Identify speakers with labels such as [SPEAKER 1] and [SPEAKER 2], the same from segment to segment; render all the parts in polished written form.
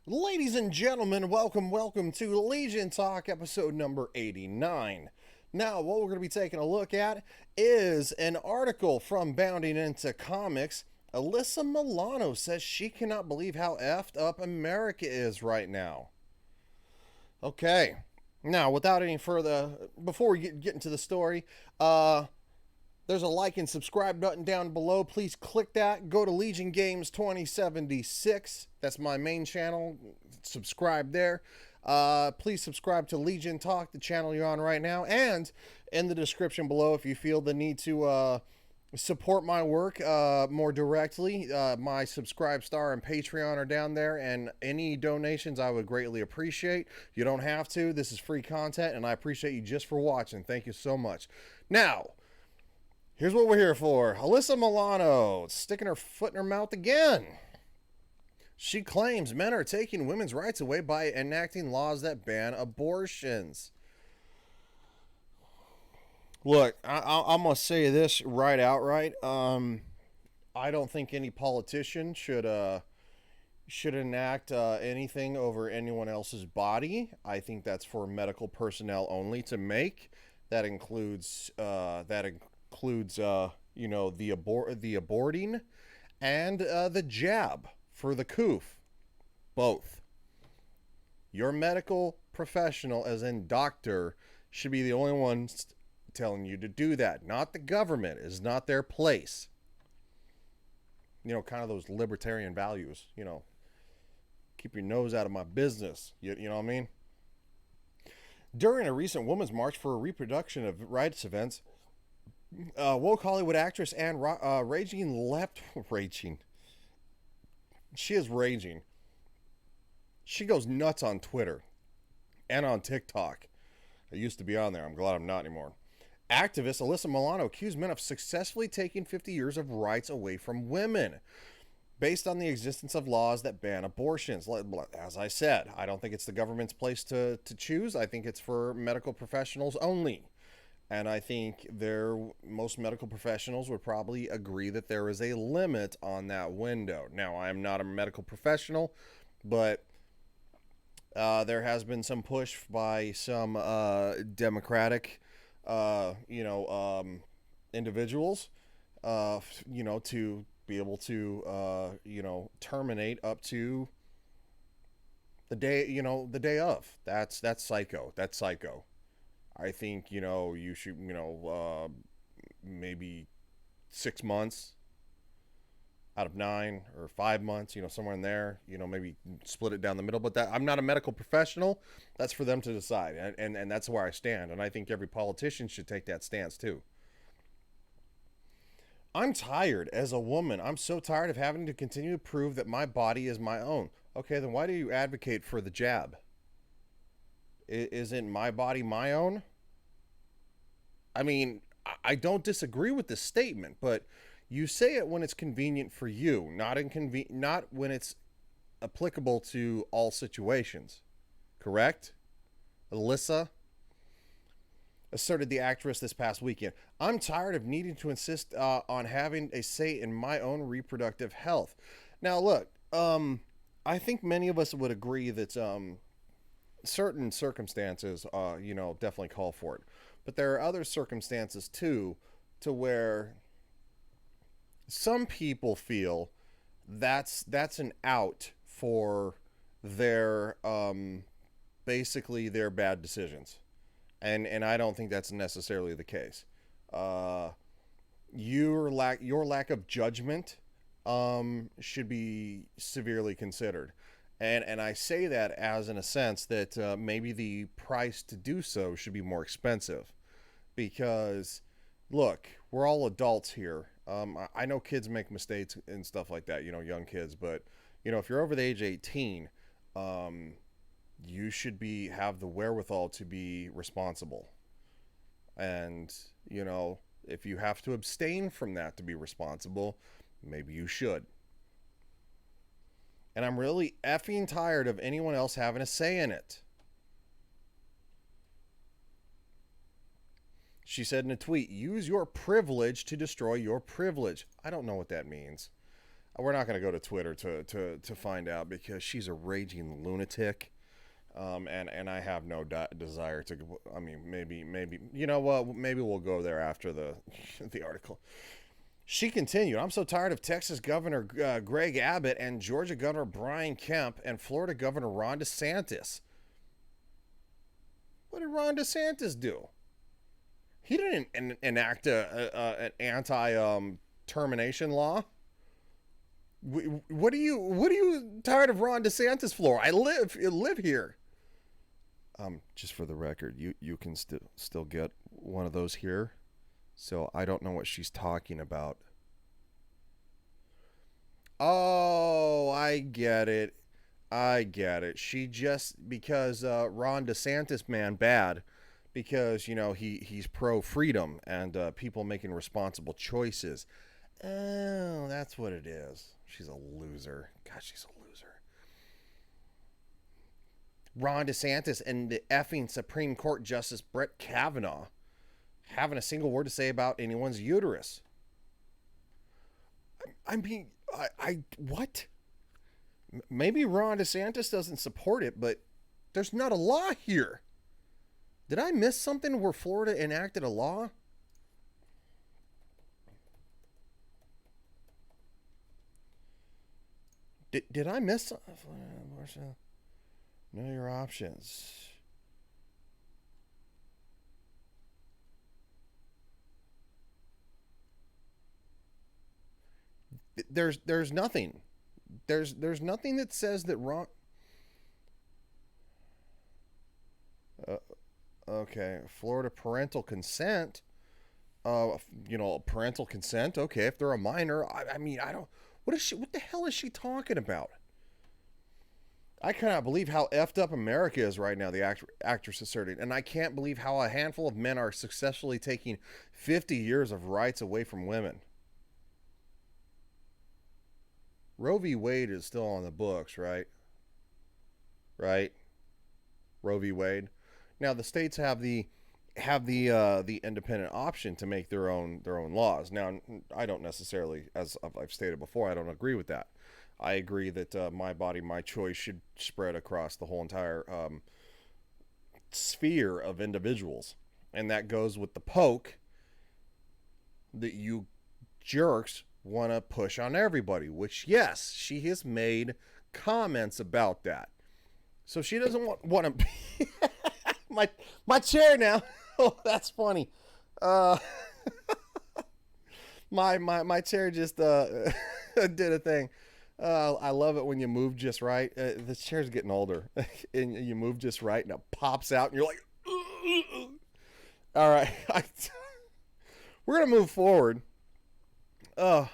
[SPEAKER 1] Ladies and gentlemen, welcome to Legion Talk episode number 89. Now, what we're going to be taking a look at is an article from Bounding Into Comics. Alyssa Milano says she cannot believe how effed up America is right now. Okay. Now, without any further, before we get into the story, there's a like and subscribe button down below. Please click that. Go to Legion Games 2076. That's my main channel. Subscribe there. Please subscribe to Legion Talk, the channel you're on right now. And in the description below, if you feel the need to support my work more directly, my Subscribe Star and Patreon are down there. And any donations I would greatly appreciate. You don't have to. This is free content, and I appreciate you just for watching. Thank you so much. Now, here's what we're here for. Alyssa Milano sticking her foot in her mouth again. She claims men are taking women's rights away by enacting laws that ban abortions. Look, I'm going to say this right outright. I don't think any politician should enact anything over anyone else's body. I think that's for medical personnel only to make. That includes the aborting and the jab for the coof. Both. Your medical professional, as in doctor, should be the only one telling you to do that. Not the government. It is not their place. Kind of those libertarian values. Keep your nose out of my business. You know what I mean? During a recent Women's March for a reproduction of rights events, woke Hollywood actress and raging. She is raging. She goes nuts on Twitter and on TikTok. I used to be on there. I'm glad I'm not anymore. Activist Alyssa Milano accused men of successfully taking 50 years of rights away from women based on the existence of laws that ban abortions. As I said, I don't think it's the government's place to choose. I think it's for medical professionals only. And I think most medical professionals would probably agree that there is a limit on that window. Now, I am not a medical professional, but there has been some push by some Democratic, individuals, to be able to, terminate up to the day of. That's psycho. That's psycho. I think, you should, maybe 6 months out of 9 or 5 months, somewhere in there, maybe split it down the middle. But I'm not a medical professional. That's for them to decide. And that's where I stand. And I think every politician should take that stance too. I'm tired as a woman. I'm so tired of having to continue to prove that my body is my own. Okay, then why do you advocate for the jab? Isn't my body my own? I mean, I don't disagree with this statement, but you say it when it's convenient for you, not when it's applicable to all situations. Correct? Alyssa asserted the actress this past weekend. I'm tired of needing to insist on having a say in my own reproductive health. Now, look, I think many of us would agree that certain circumstances, definitely call for it. But there are other circumstances too, to where some people feel that's an out for their basically their bad decisions, and I don't think that's necessarily the case. Your lack of judgment should be severely considered. And I say that as in a sense that maybe the price to do so should be more expensive. Because, look, we're all adults here. I know kids make mistakes and stuff like that, young kids. But, if you're over the age of 18, you should have the wherewithal to be responsible. And, if you have to abstain from that to be responsible, maybe you should. And I'm really effing tired of anyone else having a say in it. She said in a tweet, use your privilege to destroy your privilege. I don't know what that means. We're not going to go to Twitter to find out because she's a raging lunatic. And I have no desire to. I mean, maybe you know what? Maybe we'll go there after the the article. She continued, I'm so tired of Texas Governor Greg Abbott and Georgia Governor Brian Kemp and Florida Governor Ron DeSantis. What did Ron DeSantis do? He didn't enact an anti termination law. What are you tired of Ron DeSantis for? I live here. Just for the record, you can still get one of those here. So I don't know what she's talking about. Oh, I get it. She just because Ron DeSantis, man, bad because you know he's pro freedom and people making responsible choices. Oh, that's what it is. She's a loser. God, she's a loser. Ron DeSantis and the effing Supreme Court Justice Brett Kavanaugh having a single word to say about anyone's uterus. I mean, I what? Maybe Ron DeSantis doesn't support it, but there's not a law here. Did I miss something where Florida enacted a law? Did I miss something? Know your options. There's nothing. There's nothing that says that wrong. Okay, Florida parental consent. Parental consent. Okay, if they're a minor, I mean, I don't. What is she? What the hell is she talking about? I cannot believe how effed up America is right now, the actress asserted. And I can't believe how a handful of men are successfully taking 50 years of rights away from women. Roe v. Wade is still on the books, right? Right? Roe v. Wade. Now the states have the independent option to make their own laws. Now I don't necessarily, as I've stated before, I don't agree with that. I agree that my body, my choice should spread across the whole entire sphere of individuals. And that goes with the poke that you jerks want to push on everybody, which, yes, she has made comments about that. So she doesn't want to be my chair now. Oh, that's funny. My chair just did a thing. I love it when you move just right. The chair's getting older, and you move just right, and it pops out, and you're like, all right. We're gonna move forward. Our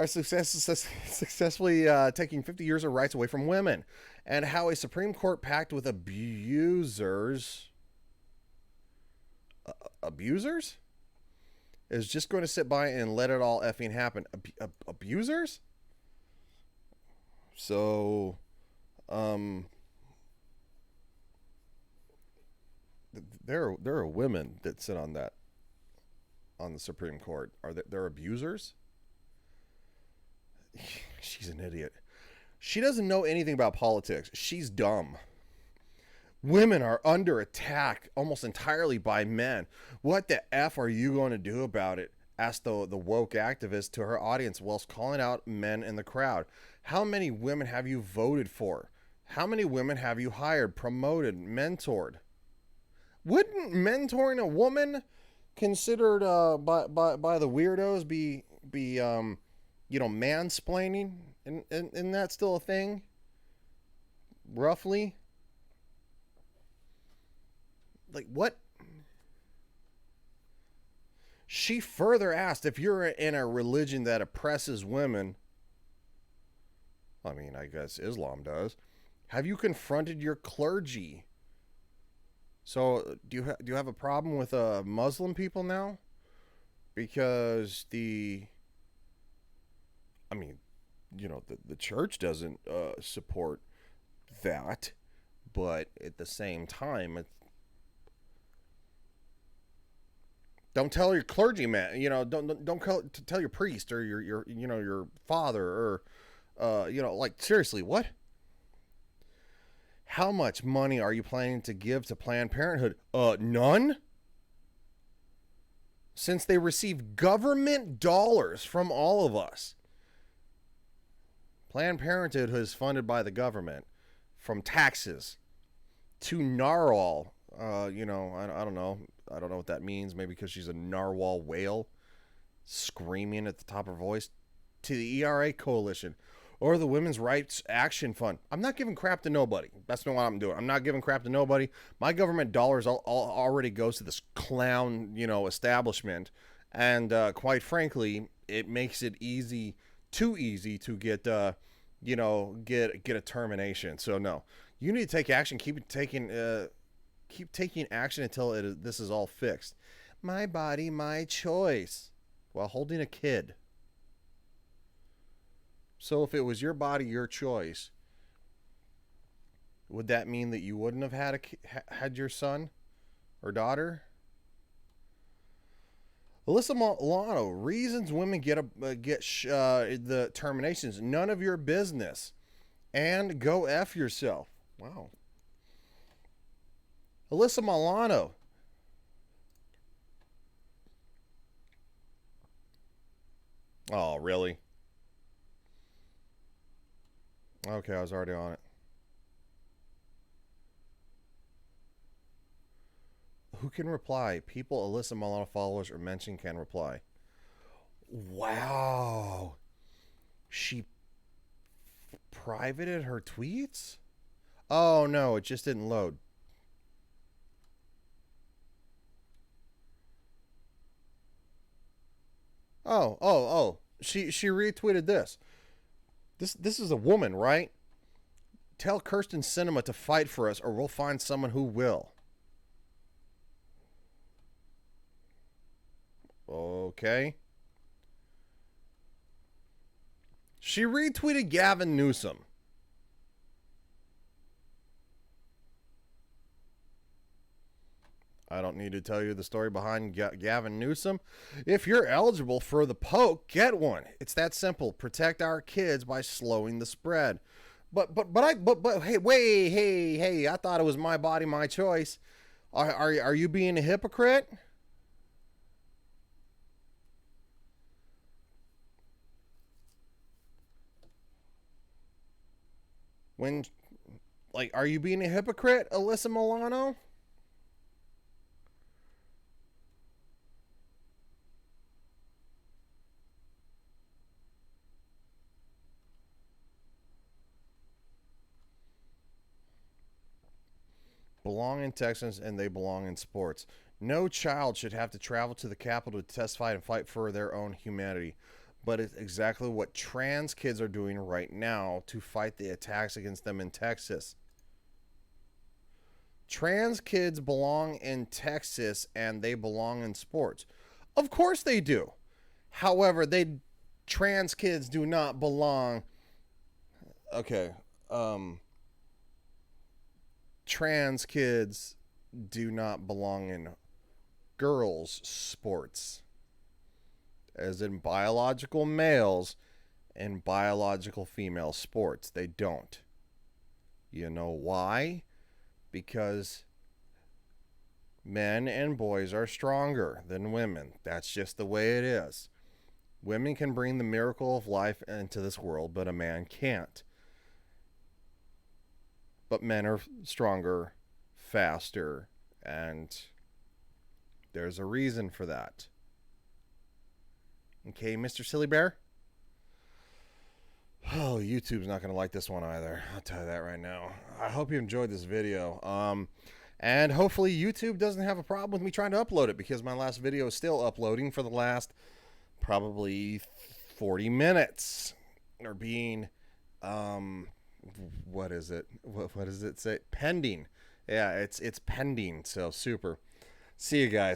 [SPEAKER 1] successfully taking 50 years of rights away from women, and how a Supreme Court pact with abusers is just going to sit by and let it all effing happen. Abusers? So, there are women that sit on the Supreme Court. Are there abusers? She's an idiot. She doesn't know anything about politics. She's dumb. Women are under attack almost entirely by men. What the F are you going to do about it? Asked the woke activist to her audience whilst calling out men in the crowd. How many women have you voted for? How many women have you hired, promoted, mentored? Wouldn't mentoring a woman considered by the weirdos be mansplaining? And that's still a thing? Roughly? Like, what? She further asked, if you're in a religion that oppresses women, I mean, I guess Islam does, have you confronted your clergy? So, do you have a problem with Muslim people now? Because the church doesn't support that, but at the same time, Don't tell your clergyman, tell your priest or your father or like seriously, what? How much money are you planning to give to Planned Parenthood? None. Since they receive government dollars from all of us. Planned Parenthood is funded by the government from taxes to narwhal. I don't know. I don't know what that means. Maybe because she's a narwhal whale screaming at the top of her voice. To the ERA Coalition or the Women's Rights Action Fund. I'm not giving crap to nobody. That's not what I'm doing. I'm not giving crap to nobody. My government dollars all already goes to this clown, establishment. And quite frankly, it makes it too easy to get a termination. So no, you need to take action. Keep taking action until this is all fixed. My body, my choice. While holding a kid. So if it was your body, your choice, would that mean that you wouldn't have had your son or daughter? Alyssa Milano, reasons women get the terminations, none of your business, and go F yourself. Wow. Alyssa Milano. Oh, really? Okay, I was already on it. Who can reply? People Alyssa Milano followers or mention can reply. Wow. She privated her tweets? Oh, no, it just didn't load. Oh. She retweeted this. This is a woman, right? Tell Kirsten Cinema to fight for us or we'll find someone who will. Okay. She retweeted Gavin Newsom. I don't need to tell you the story behind Gavin Newsom. If you're eligible for the poke, get one. It's that simple. Protect our kids by slowing the spread. But hey, I thought it was my body, my choice. Are you being a hypocrite? Are you being a hypocrite, Alyssa Milano? Belong in Texans and they belong in sports. No child should have to travel to the Capitol to testify and fight for their own humanity. But it's exactly what trans kids are doing right now to fight the attacks against them in Texas. Trans kids belong in Texas and they belong in sports. Of course they do. However, trans kids do not belong. Okay. Trans kids do not belong in girls' sports, as in biological males and biological female sports. They don't. You know why? Because men and boys are stronger than women. That's just the way it is. Women can bring the miracle of life into this world, but a man can't. But men are stronger, faster, and there's a reason for that. Okay, Mr. Silly Bear? Oh, YouTube's not going to like this one either. I'll tell you that right now. I hope you enjoyed this video. And hopefully YouTube doesn't have a problem with me trying to upload it, because my last video is still uploading for the last probably 40 minutes. Or being... what is it? What does it say? Pending. Yeah, it's pending. So super. See you guys.